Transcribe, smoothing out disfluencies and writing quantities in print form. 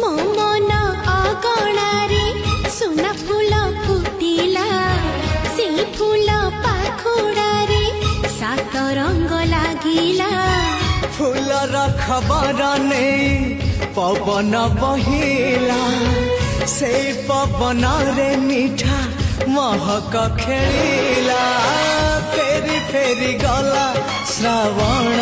ମୋ ମନ ଅଗଣାରେ ସୁନା ଫୁଲ ଫୁଟିଲା ସେଇ ଫୁଲ ପାଖୁଡ଼ାରେ ସାତ ରଙ୍ଗ ଲାଗିଲା फूलर खबर नहीं पवन बहिला से पवन रे मीठा महक खेलिला फेरी फेरी गला श्रावण